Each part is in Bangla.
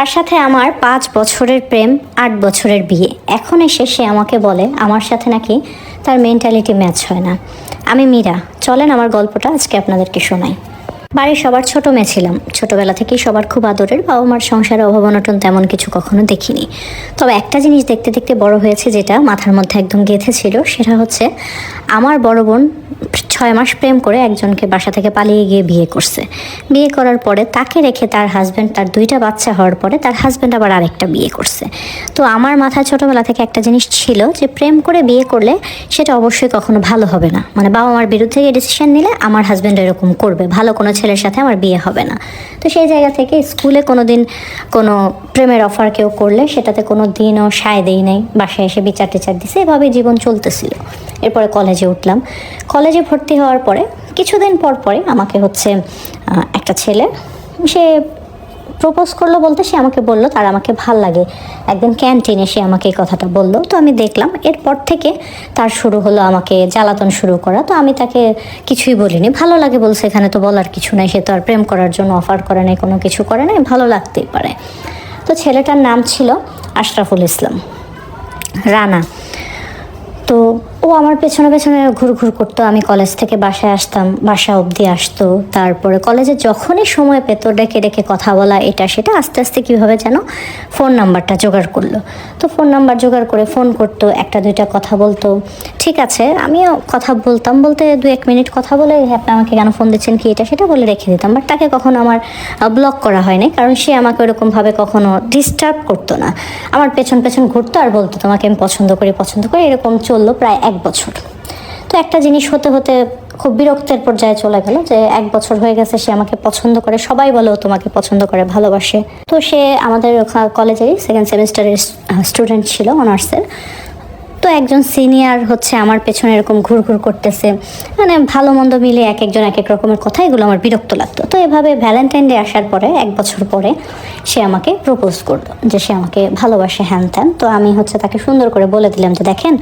যার সাথে আমার 5 বছরের প্রেম, 8 বছরের বিয়ে, এখন এসে সে আমাকে বলে আমার সাথে নাকি তার মেন্টালিটি ম্যাচ হয় না। আমি মীরা, চলেন আমার গল্পটা আজকে আপনাদেরকে শোনাই। বাড়ির সবার ছোট মেয়ে ছিলাম। ছোটবেলা থেকেই সবার খুব আদরের। বাবা মার সংসারে অভাব অনটন তেমন কিছু কখনো দেখিনি। তবে একটা জিনিস দেখতে দেখতে বড় হয়েছে, যেটা মাথার মধ্যে একদম গেঁথে ছিল, সেটা হচ্ছে আমার বড় বোন 6 মাস প্রেম করে একজনকে বাসা থেকে পালিয়ে গিয়ে বিয়ে করছে। বিয়ে করার পরে তাকে রেখে তার হাজব্যান্ড, তার 2টা বাচ্চা হওয়ার পরে তার হাজব্যান্ড আবার আরেকটা বিয়ে করছে। তো আমার মাথায় ছোটবেলা থেকে একটা জিনিস ছিল যে প্রেম করে বিয়ে করলে সেটা অবশ্যই কখনো ভালো হবে না। মানে বাবা মার বিরুদ্ধে গিয়ে ডিসিশন নিলে আমার হাজব্যান্ড এরকম করবে, ভালো কোনো ছেলের সাথে আমার বিয়ে হবে না। তো সেই জায়গা থেকে স্কুলে কোনো দিন কোনো প্রেমের অফার কেউ করলে সেটাতে কোনো দিনও সায় দেই নাই, বাসায় এসে বিচার টিচার দিছে, এভাবেই জীবন চলতেছিল। এরপরে কলেজে উঠলাম। কলেজে ভর্তি হওয়ার পরে কিছুদিন পর পরে আমাকে হচ্ছে একটা ছেলে, সে প্রপোজ করলো, বলতে সে আমাকে বললো তার আমাকে ভাল লাগে। একদিন ক্যান্টিনে সে আমাকে এই কথাটা বললো, তো আমি দেখলাম। এরপর থেকে তার শুরু হলো আমাকে জ্বালাতন শুরু করা। তো আমি তাকে কিছুই বলিনি, ভালো লাগে বলছে, এখানে তো বলার কিছু নাই, সে তো আর প্রেম করার জন্য অফার করে নাই, কোনো কিছু করে নাই, ভালো লাগতেই পারে। তো ছেলেটার নাম ছিল আশরাফুল ইসলাম, রানা। তো ও আমার পেছনে পেছনে ঘুরঘুর করতো। আমি কলেজ থেকে বাসায় আসতাম, বাসা অবধি আসতো। তারপরে কলেজে যখনই সময় পেতো ডেকে ডেকে কথা বলা, এটা সেটা। আস্তে আস্তে কীভাবে যেন ফোন নাম্বারটা জোগাড় করলো। তো ফোন নাম্বার জোগাড় করে ফোন করতো, একটা দুইটা কথা বলতো। ঠিক আছে, আমিও কথা বলতাম, বলতে 2-1 মিনিট কথা বলে আপনি আমাকে কেন ফোন দিচ্ছেন কি এটা সেটা বলে রেখে দিতাম। বাট তাকে কখনো আমার ব্লক করা হয়নি, কারণ সে আমাকে ওরকমভাবে কখনো ডিস্টার্ব করতো না। আমার পেছন পেছন ঘুরতো আর বলতো তোমাকে আমি পছন্দ করি। এরকম চললো প্রায় 1 বছর। তো একটা জিনিস হতে হতে খুব বিরক্তের পর্যায়ে চলে গেল যে 1 বছর হয়ে গেছে সে আমাকে পছন্দ করে, সবাই বলে ও তোমাকে পছন্দ করে, ভালোবাসে। তো সে আমাদের কলেজেরই 2nd সেমিস্টারের স্টুডেন্ট ছিল, অনার্সের। তো একজন সিনিয়র হচ্ছে আমার পেছনে এরকম ঘুরঘুর করতেছে, মানে ভালো মন্দ মিলে এক একজন এক এক রকমের কথা, এগুলো আমার বিরক্ত লাগতো। তো এভাবে ভ্যালেন্টাইন ডে আসার পরে 1 বছর পরে সে আমাকে প্রপোজ করলো যে সে আমাকে ভালোবাসে, হ্যান ত্যান। তো আমি হচ্ছে তাকে সুন্দর করে বলে দিলাম যে দেখেন,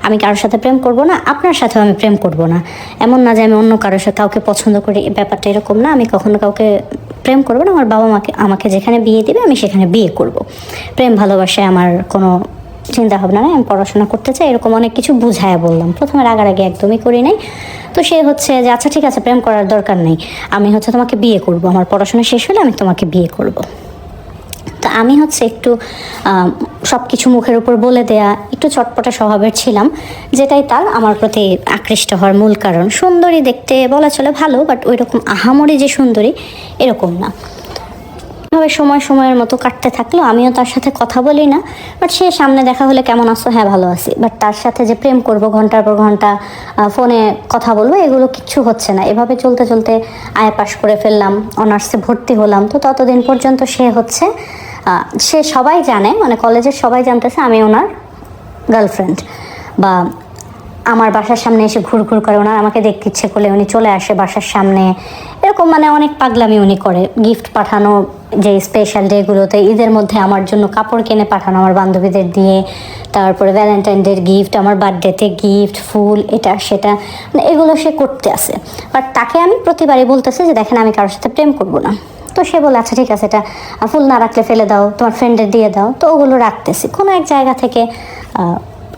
আমি কারোর সাথে প্রেম করব না, আপনার সাথেও আমি প্রেম করব না। এমন না যে আমি অন্য কারোর সাথে কাউকে পছন্দ করি, ব্যাপারটা এরকম না। আমি কখনো কাউকে প্রেম করবো না। আমার বাবা মাকে আমাকে যেখানে বিয়ে দিবে আমি সেখানে বিয়ে করব। প্রেম ভালোবাসায় আমার কোনো চিন্তা ভাবনা নেই, আমি পড়াশোনা করতে চাই, এরকম অনেক কিছু বুঝায় বললাম। প্রথমে রাগারাগি একদমই করি নাই। তো সে হচ্ছে যে আচ্ছা ঠিক আছে, প্রেম করার দরকার নেই, আমি হচ্ছে তোমাকে বিয়ে করব, আমার পড়াশোনা শেষ হলে আমি তোমাকে বিয়ে করব। তো আমি হচ্ছে একটু সব কিছু মুখের উপর বলে দেয়া, একটু চটপটা স্বভাবের ছিলাম, যেটাই তার আমার প্রতি আকৃষ্ট হওয়ার মূল কারণ। সুন্দরী দেখতে বলা চলে, ভালো, বাট ওই রকম আহামরি যে সুন্দরী এরকম না। ভাবে সময়ের মতো কাটতে থাকলো, আমিও তার সাথে কথা বলি না। বাট সে সামনে দেখা হলে কেমন আছো, হ্যাঁ ভালো আছি। বাট তার সাথে যে প্রেম করব, ঘন্টার পর ঘন্টা ফোনে কথা বলবো, এগুলো কিচ্ছু হচ্ছে না। এভাবে চলতে চলতে আয়া পাশ করে ফেললাম, অনার্সে ভর্তি হলাম। তো ততদিন পর্যন্ত সে হচ্ছে সে সবাই জানে, মানে কলেজের সবাই জানতেছে আমি ওনার গার্লফ্রেন্ড। বা আমার বাসার সামনে এসে ঘুরঘুর করে, ওনার আমাকে দেখতে ইচ্ছে করলে উনি চলে আসে বাসার সামনে, এরকম মানে অনেক পাগলামি উনি করে। গিফট পাঠানো, যে স্পেশাল ডেগুলোতে, ঈদের মধ্যে আমার জন্য কাপড় কিনে পাঠানো আমার বান্ধবীদের দিয়ে, তারপরে ভ্যালেন্টাইন ডের গিফট, আমার বার্থডেতে গিফট, ফুল, এটা সেটা, মানে এগুলো সে করতে আসে। বাট তাকে আমি প্রতিবারই বলতেছি যে দেখেন আমি কারোর সাথে প্রেম করবো না। তো সে বলে আচ্ছা ঠিক আছে, এটা ফুল না রাখলে ফেলে দাও, তোমার ফ্রেন্ডের দিয়ে দাও। তো ওগুলো রাখতেছি। কোনো এক জায়গা থেকে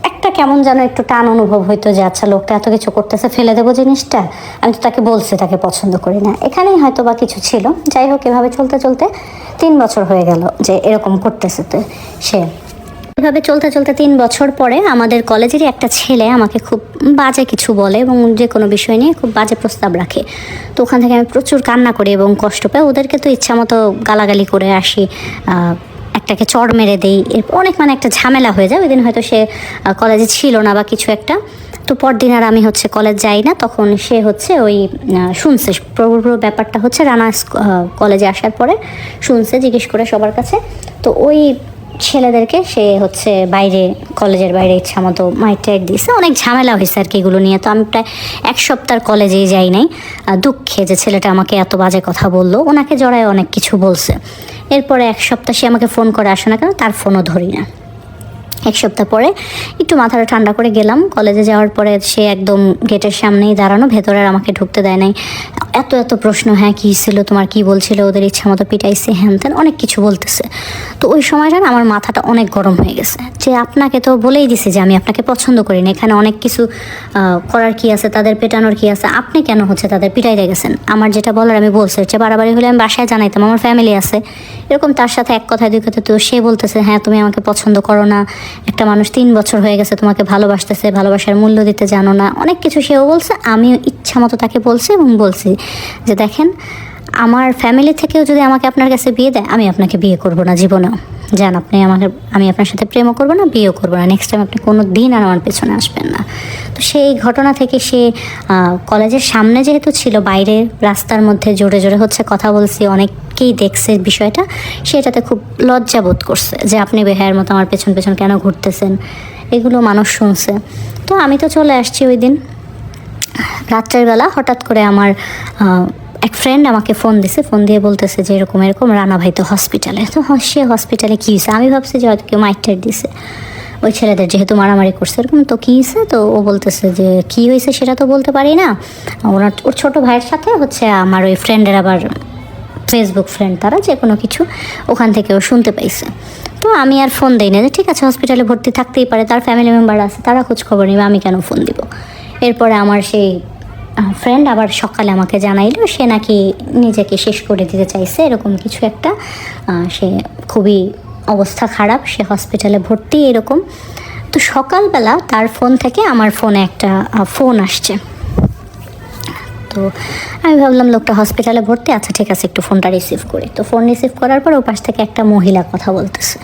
একটা কেমন যেন একটু টান অনুভব হইতো যে আচ্ছা লোকটা এত কিছু করতেছে, ফেলে দেবো জিনিসটা, আমি তো তাকে বলছি তাকে পছন্দ করি না। এখানেই হয়তো বা কিছু ছিল। যাই হোক, এভাবে চলতে চলতে 3 বছর হয়ে গেল যে এরকম করতেছে। তো সে এভাবে চলতে চলতে 3 বছর পরে আমাদের কলেজেরই একটা ছেলে আমাকে খুব বাজে কিছু বলে এবং যে কোনো বিষয় নিয়ে খুব বাজে প্রস্তাব রাখে। তো ওখান থেকে আমি প্রচুর কান্না করি এবং কষ্ট পাই। ওদেরকে তো ইচ্ছা মতো গালাগালি করে আসি, একটাকে চড় মেরে দেই, এরপর অনেক মানে একটা ঝামেলা হয়ে যায়। ওই দিন হয়তো সে কলেজে ছিল না বা কিছু একটা। তো পরদিন আর আমি হচ্ছে কলেজ যাই না। তখন সে হচ্ছে ওই শুনছে পুরো ব্যাপারটা হচ্ছে রানা কলেজে আসার পরে শুনছে, জিজ্ঞেস করে সবার কাছে। তো ওই ছেলেদেরকে সে হচ্ছে বাইরে, কলেজের বাইরে ইচ্ছা মতো মাইট দিয়েছে, অনেক ঝামেলা হয়েছে আর কি এগুলো নিয়ে। তো আমি প্রায় 1 সপ্তাহ কলেজেই যাই নাই, দুঃখে যে ছেলেটা আমাকে এত বাজে কথা বললো। ওনাকে জড়ায় অনেক কিছু বলছে। এরপরে 1 সপ্তাহ সে আমাকে ফোন করে, আসে না কেন, তার ফোনও ধরি না। এক সপ্তাহ পরে একটু মাথাটা ঠান্ডা করে গেলাম। কলেজে যাওয়ার পরে সে একদম গেটের সামনেই দাঁড়ানো, ভেতরে আর আমাকে ঢুকতে দেয় নাই। এত এত প্রশ্ন, হ্যাঁ কী ছিল তোমার, কী বলছিল, ওদের ইচ্ছা মতো পিটাইছে, হ্যান ত্যান অনেক কিছু বলতেছে। তো ওই সময়টা না আমার মাথাটা অনেক গরম হয়ে গেছে যে আপনাকে তো বলেই দিছি যে আমি আপনাকে পছন্দ করি না, এখানে অনেক কিছু করার কি আছে, তাদের পেটানোর কি আছে, আপনি কেন হচ্ছে তাদের পিটাইতে গেছেন। আমার যেটা বলার আমি বলছি, হচ্ছে বাড়াবাড়ি হলে আমি বাসায় জানাইতাম, আমার ফ্যামিলি আছে। এরকম তার সাথে এক কথায় দুই কথা, তো সে বলতেছে হ্যাঁ তুমি আমাকে পছন্দ করো না, একটা মানুষ 3 বছর হয়ে গেছে তোমাকে ভালোবাসতেছে, ভালোবাসার মূল্য দিতে জানো না, অনেক কিছু সেও বলছে। আমিও ইচ্ছা মতো তাকে বলছি এবং বলছি যে দেখেন আমার ফ্যামিলি থেকেও যদি আমাকে আপনার কাছে বিয়ে দেয়, আমি আপনাকে বিয়ে করব না জীবনেও। যান আপনি আমাকে, আমি আপনার সাথে প্রেমও করবো না, বিয়েও করবো না, নেক্সট টাইম আপনি কোনো দিন আর আমার পেছনে আসবেন না। তো সেই ঘটনা থেকে সে কলেজের সামনে যেহেতু ছিল, বাইরে রাস্তার মধ্যে জোরে জোরে হচ্ছে কথা বলছি, অনেককেই দেখছে বিষয়টা, সেটাতে খুব লজ্জা বোধ করছে যে আপনি বেহায়ের মতো আমার পেছন পেছন কেন ঘুরতেছেন, এগুলো মানুষ শুনছে। তো আমি তো চলে আসছি ওই দিন রাত্রের বেলা। হঠাৎ করে আমার এক ফ্রেন্ড আমাকে ফোন দিছে, ফোন দিয়ে বলতেছে যে এরকম এরকম রানা ভাই তো হসপিটালে। তো সে হসপিটালে কী হয়েছে, আমি ভাবছি যে হয়তো কেউ মাইটার দিছে, ওই ছেলেদের যেহেতু মারামারি করছে এরকম। তো কী হয়েছে, তো ও বলতেছে যে কী হয়েছে সেটা তো বলতে পারি না, ওর ছোটো ভাইয়ের সাথে হচ্ছে আমার ওই ফ্রেন্ডের আবার ফেসবুক ফ্রেন্ড, তারা যে কোনো কিছু ওখান থেকে ও শুনতে পাইছে। তো আমি আর ফোন দিই না, যে ঠিক আছে হসপিটালে ভর্তি থাকতেই পারে, তার ফ্যামিলি মেম্বার আছে, তারা খোঁজ খবর নেবে, আমি কেন ফোন দিব। এরপরে আমার সেই ফ্রেন্ড আবার সকালে আমাকে জানাইলো সে নাকি নিজেকে শেষ করে দিতে চাইছে, এরকম কিছু একটা, সে খুবই অবস্থা খারাপ, সে হসপিটালে ভর্তি এরকম। তো সকালবেলা তার ফোন থেকে আমার ফোনে একটা ফোন আসছে। তো আমি ভাবলাম লোকটা হসপিটালে ভর্তি, আচ্ছা ঠিক আছে একটু ফোনটা রিসিভ করি। তো ফোন রিসিভ করার পর ও পাশ থেকে একটা মহিলা কথা বলতেছে।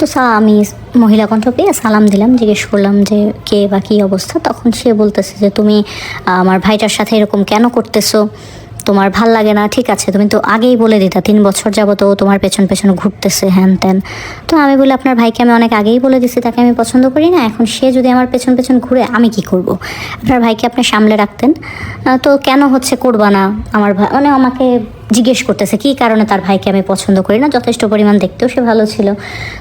তো আমি মহিলা কণ্ঠ পেয়ে সালাম দিলাম, জিজ্ঞেস করলাম যে কে বা কী অবস্থা। তখন সে বলতেছে যে তুমি আমার ভাইটার সাথে এরকম কেন করতেছো, তোমার ভাল লাগে না, ঠিক আছে তুমি তো আগেই বলে দিতা, 3 বছর যাবত ও তোমার পেছন পেছন ঘুরতেছে হ্যান ত্যান। তো আমি বলি আপনার ভাইকে আমি অনেক আগেই বলে দিছি তাকে আমি পছন্দ করি না, এখন সে যদি আমার পেছন পেছন ঘুরে আমি কি করব। আপনার ভাইকে আপনি সামলে রাখতেন, তো কেন হচ্ছে করবা না। আমার ভাই মানে আমাকে জিজ্ঞেস করতেছে কী কারণে তার ভাইকে আমি পছন্দ করি না, যথেষ্ট পরিমাণ দেখতেও সে ভালো ছিল।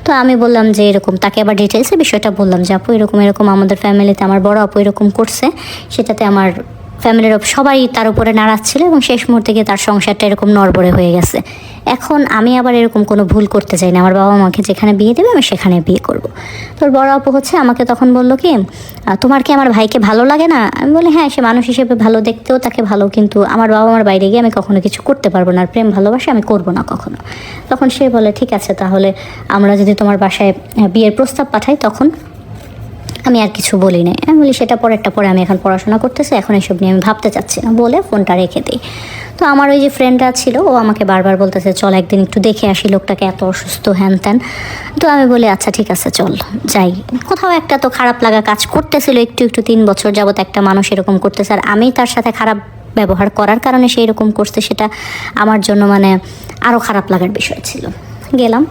তো আমি বললাম যে এরকম, তাকে আবার ডিটেলসে বিষয়টা বললাম যে আপু এরকম এরকম আমাদের ফ্যামিলিতে আমার বড় আপু এরকম করছে, সেটাতে আমার ফ্যামিলির সবাই তার উপরে নাড়াচ্ছিল এবং শেষ মুহূর্তে গিয়ে তার সংসারটা এরকম নড়বড়ে হয়ে গেছে। এখন আমি আবার এরকম কোনো ভুল করতে চাই না, আমার বাবা মাকে যেখানে বিয়ে দেবে আমি সেখানে বিয়ে করব। তোর বড় আপু হচ্ছে আমাকে তখন বললো কি তোমার কি আমার ভাইকে ভালো লাগে না। আমি বলি হ্যাঁ সে মানুষ হিসেবে ভালো, দেখতেও তাকে ভালো, কিন্তু আমার বাবা মার বাইরে গিয়ে আমি কখনো কিছু করতে পারবো না, আর প্রেম ভালোবাসা আমি করবো না কখনো। তখন সে বলে ঠিক আছে তাহলে আমরা যদি তোমার বাসায় বিয়ের প্রস্তাব পাঠাই তখন। আমি আর কিছু বলি নাই, আমি বলি সেটা পরেরটা পরে, আমি এখন পড়াশোনা করতেছি, এখন এসব নিয়ে আমি ভাবতে চাচ্ছি না, বলে ফোনটা রেখে দিই। তো আমার ওই যে ফ্রেন্ডরা ছিল ও আমাকে বারবার বলতেছে চল একদিন একটু দেখে আসি লোকটাকে, এত অসুস্থ হ্যান ত্যান। তো আমি বলি আচ্ছা ঠিক আছে চল যাই। কোথাও একটা তো খারাপ লাগা কাজ করতেছিল একটু একটু, 3 বছর যাবত একটা মানুষ এরকম করতেছে, আর আমি তার সাথে খারাপ ব্যবহার করার কারণে সে এরকম করছে, সেটা আমার জন্য মানে আরও খারাপ লাগার বিষয় ছিল। গেলাম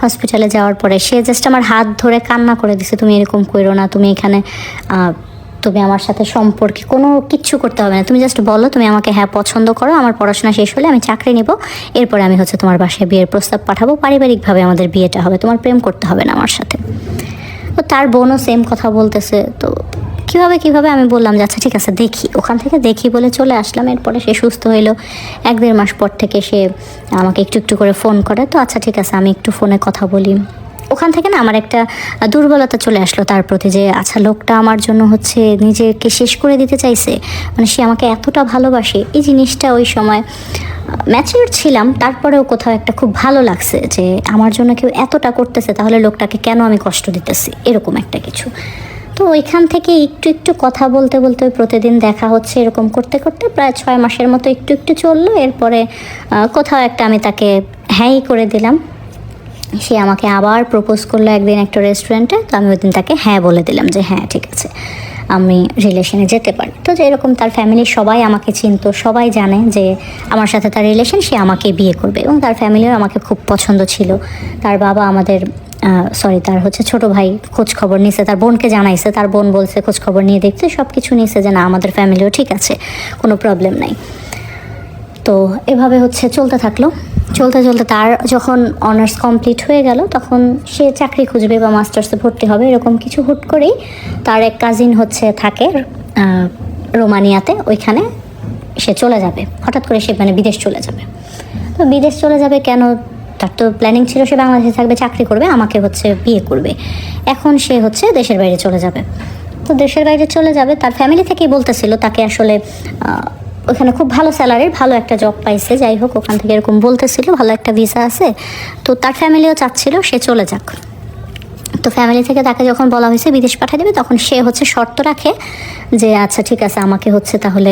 হসপিটালে, যাওয়ার পরে সে জাস্ট আমার হাত ধরে কান্না করে দিছে, তুমি এরকম করো না, তুমি এখানে তুমি আমার সাথে সম্পর্কে কোনো কিচ্ছু করতে হবে না, তুমি জাস্ট বলো তুমি আমাকে হ্যাঁ পছন্দ করো, আমার পড়াশোনা শেষ হলে আমি চাকরি নিব, এরপরে আমি হচ্ছে তোমার বাসায় বিয়ের প্রস্তাব পাঠাবো, পারিবারিকভাবে আমাদের বিয়েটা হবে, তোমার প্রেম করতে হবে না আমার সাথে। তো তার বোনও সেম কথা বলতেছে। তো কীভাবে আমি বললাম যে আচ্ছা ঠিক আছে দেখি, ওখান থেকে দেখি বলে চলে আসলাম। এরপরে সে সুস্থ হইলো, 1-1.5 মাস পর থেকে সে আমাকে একটু একটু করে ফোন করে। তো আচ্ছা ঠিক আছে আমি একটু ফোনে কথা বলি। ওখান থেকে না আমার একটা দুর্বলতা চলে আসলো তার প্রতি, যে আচ্ছা লোকটা আমার জন্য হচ্ছে নিজেকে শেষ করে দিতে চাইছে, মানে সে আমাকে এতটা ভালোবাসে। এই জিনিসটা ওই সময় ম্যাচিউর ছিলাম, তারপরেও কোথাও একটা খুব ভালো লাগছে যে আমার জন্য কেউ এতটা করতেছে, তাহলে লোকটাকে কেন আমি কষ্ট দিতেছি, এরকম একটা কিছু। তো ওইখান থেকে একটু একটু কথা বলতে বলতে প্রতিদিন দেখা হচ্ছে, এরকম করতে করতে প্রায় 6 মাসের মতো একটু একটু চললো। এরপরে কোথাও একটা আমি তাকে হ্যাঁই করে দিলাম, সে আমাকে আবার প্রপোজ করলো একদিন একটা রেস্টুরেন্টে। তো আমি ওই দিন তাকে হ্যাঁ বলে দিলাম যে হ্যাঁ ঠিক আছে আমি রিলেশনে যেতে পারি। তো যেরকম তার ফ্যামিলির সবাই আমাকে চিনতো, সবাই জানে যে আমার সাথে তার রিলেশন, সে আমাকে বিয়ে করবে, এবং তার ফ্যামিলিও আমাকে খুব পছন্দ ছিল। তার বাবা আমাদের তার হচ্ছে ছোট ভাই খোঁজ খবর নিছে, তার বোনকে জানাইছে, তার বোন বলছে খোঁজ খবর নিয়ে দেখতে, সব কিছু নিছে যে না আমাদের ফ্যামিলিও ঠিক আছে, কোনো প্রবলেম নাই। তো তো এভাবে হচ্ছে চলতে থাকলো। চলতে চলতে তার যখন অনার্স কমপ্লিট হয়ে গেল তখন সে চাকরি খুঁজবে বা মাস্টার্সে ভর্তি হবে, এরকম কিছু হুট করেই তার এক কাজিন হচ্ছে থাকে রোমানিয়াতে, ওইখানে সে চলে যাবে। হঠাৎ করে সে মানে বিদেশ চলে যাবে। তো বিদেশ চলে যাবে কেন, তার তো প্ল্যানিং ছিল সে বাংলাদেশে থাকবে, চাকরি করবে, আমাকে হচ্ছে বিয়ে করবে। এখন সে হচ্ছে দেশের বাইরে চলে যাবে। তো দেশের বাইরে চলে যাবে, তার ফ্যামিলি থেকেই বলতেছিল তাকে আসলে ওখানে খুব ভালো স্যালারির ভালো একটা জব পাইছে, যাই হোক ওখান থেকে এরকম বলতেছিল, ভালো একটা ভিসা আছে। তো তার ফ্যামিলিও চাচ্ছিল সে চলে যাক। তো ফ্যামিলি থেকে তাকে যখন বলা হয়েছে বিদেশ পাঠিয়ে দেবে, তখন সে হচ্ছে শর্ত রাখে যে আচ্ছা ঠিক আছে, আমাকে হচ্ছে তাহলে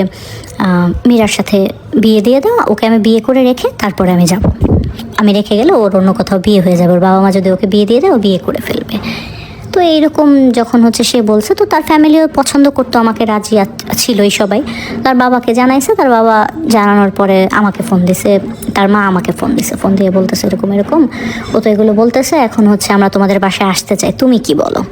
মীরার সাথে বিয়ে দিয়ে দাও, ওকে আমি বিয়ে করে রেখে তারপরে আমি যাব। আমি রেখে গেলে ওর অন্য কোথাও বিয়ে হয়ে যাবে, ওর বাবা মা যদি ওকে বিয়ে দিয়ে দেয় ও বিয়ে করে ফেলবে। তো এইরকম যখন হচ্ছে সে বলছে, তো তার ফ্যামিলিও পছন্দ করতো, আমাকে রাজি ছিলই সবাই। তার বাবাকে জানাইছে, তার বাবা জানানোর পরে আমাকে ফোন দিছে, তার মা আমাকে ফোন দিছে, ফোন দিয়ে বলতেছে এরকম এরকম, ও তো এগুলো বলতেছে, এখন হচ্ছে আমরা তোমাদের বাসায় আসতে চাই, তুমি কি বলো?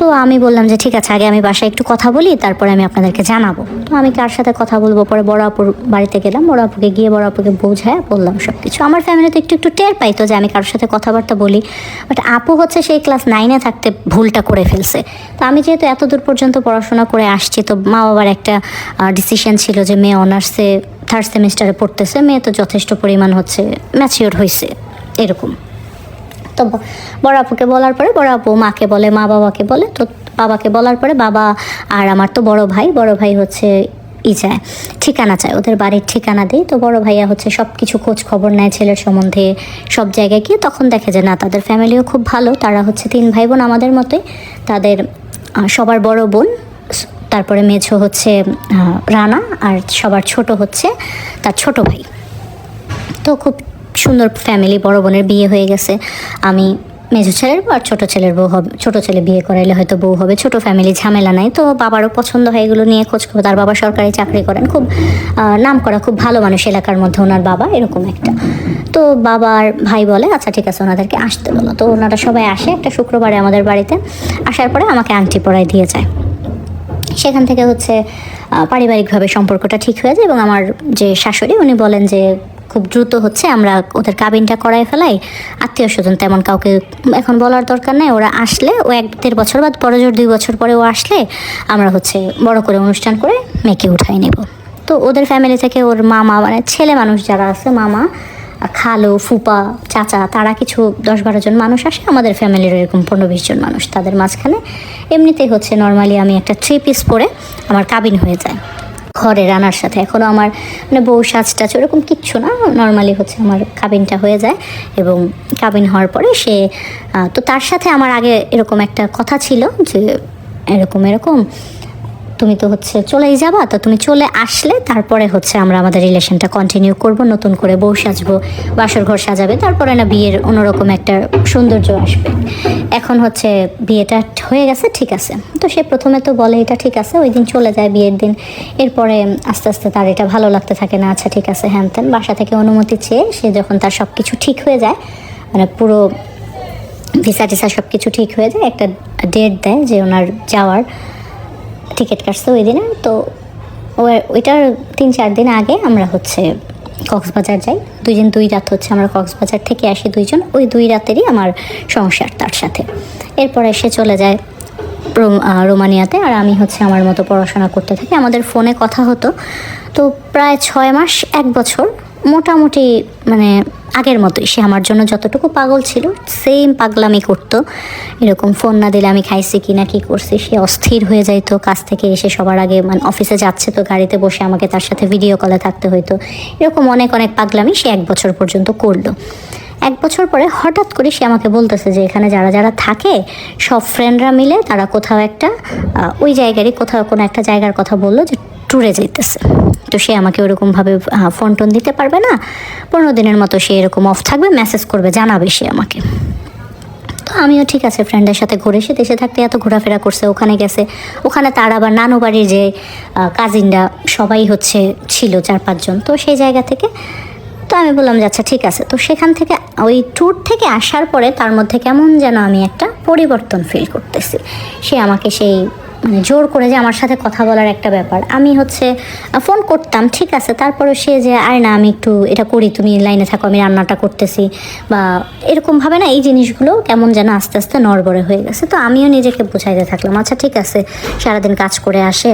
তো আমি বললাম যে ঠিক আছে, আগে আমি বাসায় একটু কথা বলি, তারপরে আমি আপনাদেরকে জানাবো। তো আমি কার সাথে কথা বলবো, পরে বড় আপুর বাড়িতে গেলাম, বড় আপুকে গিয়ে বড় আপুকে বোঝায় বললাম সব কিছু। আমার ফ্যামিলিতে একটু একটু টের পাইতো যে আমি কারোর সাথে কথাবার্তা বলি, বাট আপু হচ্ছে সেই ক্লাস 9-এ থাকতে ভুলটা করে ফেলছে। তো আমি যেহেতু এত দূর পর্যন্ত পড়াশোনা করে আসছি, তো মা বাবার একটা ডিসিশন ছিল যে মেয়ে অনার্সে 3rd সেমিস্টারে পড়তেছে, মেয়ে তো যথেষ্ট পরিমাণ হচ্ছে ম্যাচিওর হয়েছে এরকম। তো বড় আপুকে বলার পরে বড় আপু মাকে বলে, মা বাবাকে বলে। তো বাবাকে বলার পরে বাবা আর আমার তো বড় ভাই হচ্ছে চায়, ঠিকানা চায়, ওদের বাড়ির ঠিকানা দেয়। তো বড় ভাইয়া হচ্ছে সব কিছু খোঁজ খবর নেয় ছেলের সম্বন্ধে, সব জায়গায় গিয়ে তখন দেখে যে না, তাদের ফ্যামিলিও খুব ভালো, তারা হচ্ছে 3 ভাই বোন আমাদের মতোই। তাদের সবার বড় বোন, তারপরে মেঝো হচ্ছে রানা, আর সবার ছোট হচ্ছে তার ছোট ভাই। তো খুব সুন্দর ফ্যামিলি, বড় বোনের বিয়ে হয়ে গেছে, আমি মেজো ছেলের বউ আর ছোটো ছেলের বউ হবে, ছোটো ছেলে বিয়ে করাইলে হয়তো বউ হবে, ছোটো ফ্যামিলি, ঝামেলা নাই। তো বাবারও পছন্দ হয় এগুলো নিয়ে খোঁজ খবর, তার বাবা সরকারি চাকরি করেন, খুব নাম করা, খুব ভালো মানুষ এলাকার মধ্যে ওনার বাবা, এরকম একটা। তো বাবার ভাই বলে আচ্ছা ঠিক আছে, ওনাদেরকে আসতে বলো। তো ওনারা সবাই আসে একটা শুক্রবারে আমাদের বাড়িতে, আসার পরে আমাকে আংটি পরাই দিয়ে যায়। সেখান থেকে হচ্ছে পারিবারিকভাবে সম্পর্কটা ঠিক হয়ে যায়, এবং আমার যে শাশুড়ি উনি বলেন যে খুব দ্রুত হচ্ছে আমরা ওদের কাবিনটা করাই ফেলাই, আত্মীয় স্বজন তেমন কাউকে এখন বলার দরকার নেই, ওরা আসলে ও 1-1.5 বছর বাদ, পরজোর 2 বছর পরে ও আসলে আমরা হচ্ছে বড় করে অনুষ্ঠান করে মেয়েকে উঠাই নেব। তো ওদের ফ্যামিলি থেকে ওর মামা, মানে ছেলে মানুষ যারা আছে, মামা, খালো, ফুপা, চাচা, তারা কিছু 10-12 জন মানুষ আসে, আমাদের ফ্যামিলির এরকম 15-20 জন মানুষ, তাদের মাঝখানে এমনিতেই হচ্ছে নর্মালি আমি একটা 3 পিস পরে আমার কাবিন হয়ে যায় ঘরে রানার সাথে। এখনও আমার মানে বউ সাজটা ওরকম কিচ্ছু না, নর্মালি হচ্ছে আমার কাবিনটা হয়ে যায়। এবং কাবিন হওয়ার পরে সে তো তার সাথে আমার আগে এরকম একটা কথা ছিল যে এরকম এরকম তুমি তো হচ্ছে চলেই যাবা, তো তুমি চলে আসলে তারপরে হচ্ছে আমরা আমাদের রিলেশনটা কন্টিনিউ করব, নতুন করে বউ সাজবো, বাসর ঘর সাজাবে, তারপরে না বিয়ের অন্যরকম একটা সৌন্দর্য আসবে। এখন হচ্ছে বিয়েটা হয়ে গেছে, ঠিক আছে। তো সে প্রথমে তো বলে এটা ঠিক আছে, ওই দিন চলে যায় বিয়ের দিন। এরপরে আস্তে আস্তে তার এটা ভালো লাগতে থাকে না, আচ্ছা ঠিক আছে হ্যান ত্যান, বাসা থেকে অনুমতি চেয়ে সে যখন তার সব কিছু ঠিক হয়ে যায়, মানে পুরো ভিসা টিসা সব কিছু ঠিক হয়ে যায়, একটা ডেট দেয় যে ওনার যাওয়ার, টিকিট কাটছে ওই দিনে। তো ওইটার 3-4 দিন আগে আমরা হচ্ছে কক্সবাজার যাই, 2 দিন 2 রাত হচ্ছে আমরা কক্সবাজার থেকে আসি 2 জন, ওই 2 রাতেরই আমার সংসার তার সাথে। এরপরে সে চলে যায় রোমানিয়াতে, আর আমি হচ্ছে আমার মতো পড়াশোনা করতে থাকি। আমাদের ফোনে কথা হতো, তো প্রায় 6 মাস 1 বছর মোটামুটি মানে আগের মতোই। সে আমার জন্য যতটুকু পাগল ছিল সেম পাগলামি করতো, এরকম ফোন না দিলে আমি খাইছি কি না কি করছি সে অস্থির হয়ে যাইতো। কাজ থেকে এসে সবার আগে মানে অফিসে যাচ্ছে তো গাড়িতে বসে আমাকে তার সাথে ভিডিও কলে থাকতে হইতো, এরকম অনেক অনেক পাগলামি সে 1 বছর পর্যন্ত করলো। 1 বছর পরে হঠাৎ করে সে আমাকে বলতেছে যে এখানে যারা যারা থাকে সব ফ্রেন্ডরা মিলে তারা কোথাও একটা ওই জায়গারই কোথাও কোনো একটা জায়গার কথা বললো যে ট্যুরে যেতেছে। তো সে আমাকে ওরকমভাবে ফোন টোন দিতে পারবে না, 15 দিনের মতো সে এরকম অফ থাকবে, মেসেজ করবে, জানাবে সে আমাকে। তো আমিও ঠিক আছে, ফ্রেন্ডের সাথে ঘুরে, সে দেশে থাকতে এত ঘোরাফেরা করছে, ওখানে গেছে, ওখানে তার আবার নানু বাড়ির যে কাজিনরা সবাই হচ্ছে ছিল 4-5 জন, তো সেই জায়গা থেকে। তো আমি বললাম যে আচ্ছা ঠিক আছে। তো সেখান থেকে ওই ট্যুর থেকে আসার পরে তার মধ্যে কেমন যেন আমি একটা পরিবর্তন ফিল করতেছি। সে আমাকে সেই মানে জোর করে যে আমার সাথে কথা বলার একটা ব্যাপার। আমি হচ্ছে ফোন করতাম, ঠিক আছে, তারপরে সে যে আরে না আমি একটু এটা করি, তুমি লাইনে থাকো, আমি রান্নাটা করতেছি, বা এরকমভাবে না এই জিনিসগুলো কেমন যেন আস্তে আস্তে নড়বড়ে হয়ে গেছে। তো আমিও নিজেকে বোঝাইতে থাকলাম, আচ্ছা ঠিক আছে, সারাদিন কাজ করে আসে,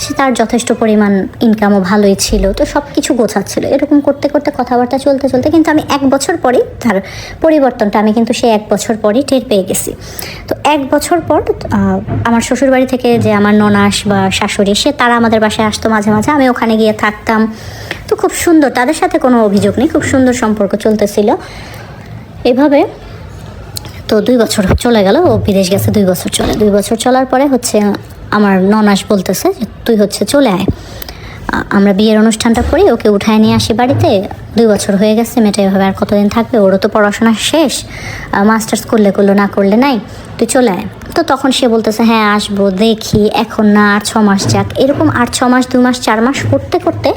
সে তার যথেষ্ট পরিমাণ ইনকামও ভালোই ছিল, তো সব কিছু গোছাচ্ছিল। এরকম করতে করতে কথাবার্তা চলতে চলতে কিন্তু আমি 1 বছর পরেই তার পরিবর্তনটা আমি কিন্তু সে 1 বছর পরই টের পেয়ে গেছি। তো 1 বছর পর আমার শ্বশুরবাড়ি থেকে যে আমার ননাস বা শাশুড়ি, সে তারা আমাদের বাসায় আসতো মাঝে মাঝে, আমি ওখানে গিয়ে থাকতাম। তো খুব সুন্দর, তাদের সাথে কোনো অভিযোগ নেই, খুব সুন্দর সম্পর্ক চলতেছিল এভাবে। তো 2 বছর চলে গেল, ও বিদেশ গেছে 2 বছর চলে। 2 বছর চলার পরে হচ্ছে আমার ননাস বলতেছে যে তুই হচ্ছে চলে আয়, আমরা বিয়ের অনুষ্ঠানটা করি, ওকে উঠায় নিয়ে আসি বাড়িতে। 2 বছর হয়ে গেছে, মেয়েটা এভাবে আর কতদিন থাকবে, ওরও তো পড়াশোনা শেষ, মাস্টার্স করলে করলো, না করলে নাই, তুই চলে আয়। তো তখন সে বলতেছে হ্যাঁ আসবো, দেখি, এখন না, আর 6 মাস যাক। এরকম 8-6 মাস, 2 মাস, 4 মাস করতে করতে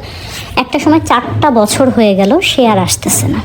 একটা সময় 4টা বছর হয়ে গেল, সে আর আসতেছে না।